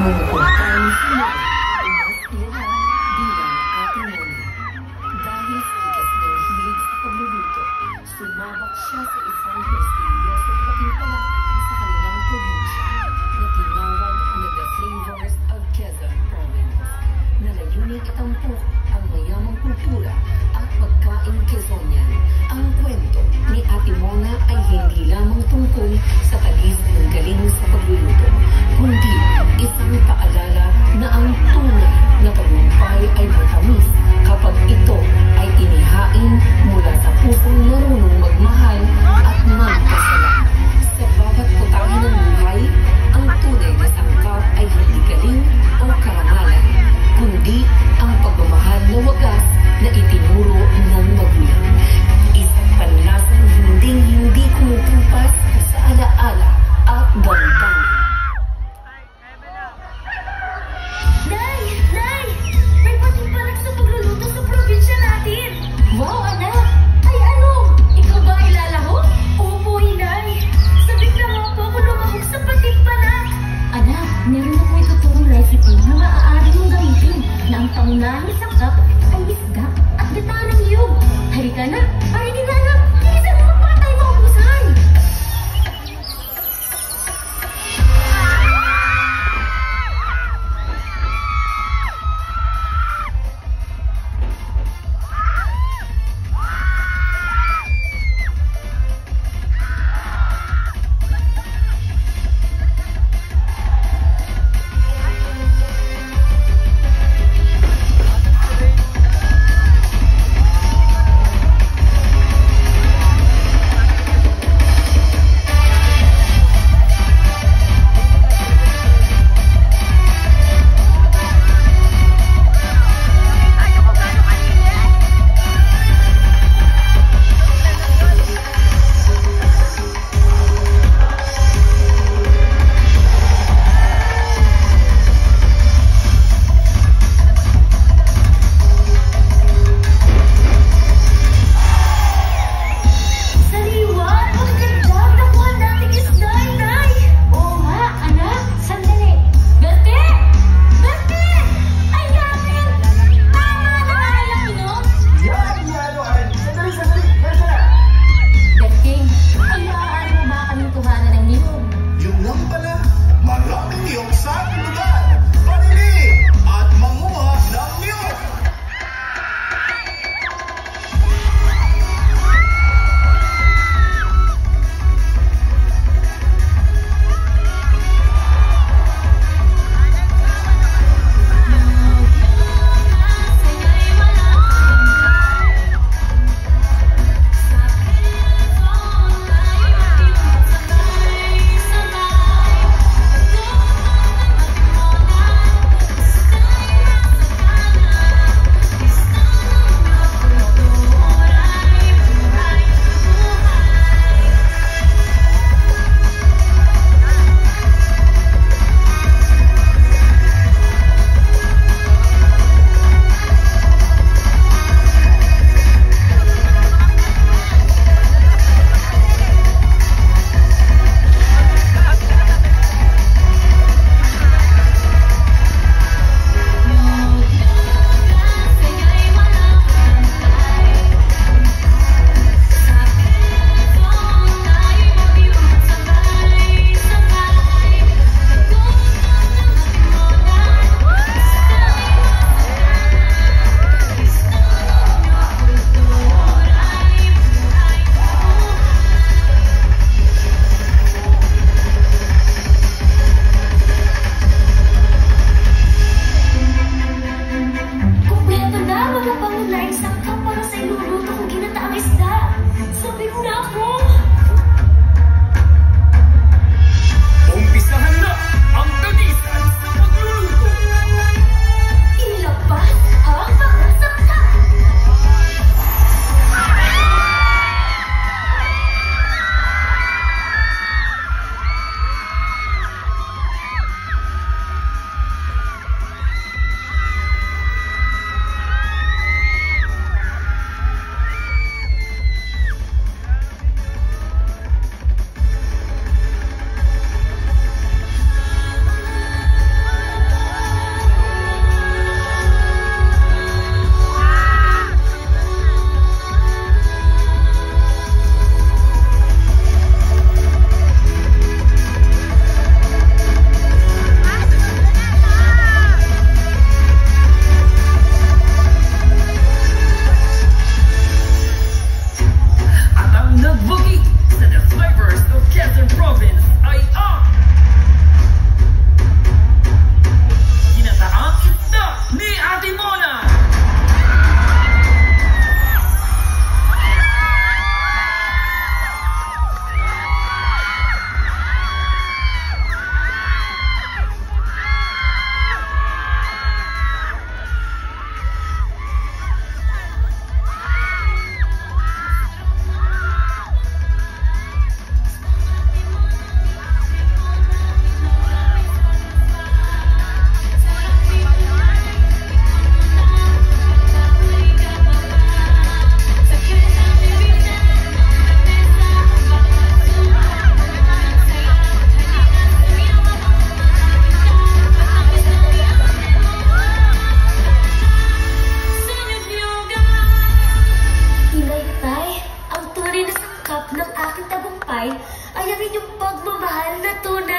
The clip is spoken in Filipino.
mga kumakain sila umas nila bilang Ate Mona. Dahil sa likas ng hilig sa pagluluto, sumabak siya sa isang prestigyosong patintala sa kanilang probinsya na tinawag na The Flavors of Quezon Province, na layunin itampok ang mayamang kultura at pagkain Quezonian. Ang kwento ni Ate Mona ay hindi lamang tungkol sa talis ng galing sa pagluluto, kundi isang paalala na ang tunay na tagumpay ay matamis kapag ito ay inihain mula sa pusong marunong magmahal at magpasalamat. Sa bawat putahe ng buhay, ang tunay na sangkap ay hindi galing o karamalan, kundi ang pagmamahal na wagas na itinuro ng magulang. Isang panlasang hindi kumukumpas sa alaala at damdamin. Nay! Nay! May patimpalag sa pagluluto sa probinsya natin! Wow, anak! Ay ano? Ikaw ba ay lalaho? Opo, Inay! Sabik na nga po ako lumahog sa patimpalag! Anak, meron ako ituturong recipe na maaari mong gamitin na ang pangunahing sangkap ay isda at gata ng iyog. Halika na! Para hindi na anak! Bilisan mo para tayo maubusan! tagumpay ay ang inyong pagmamahal na tunay.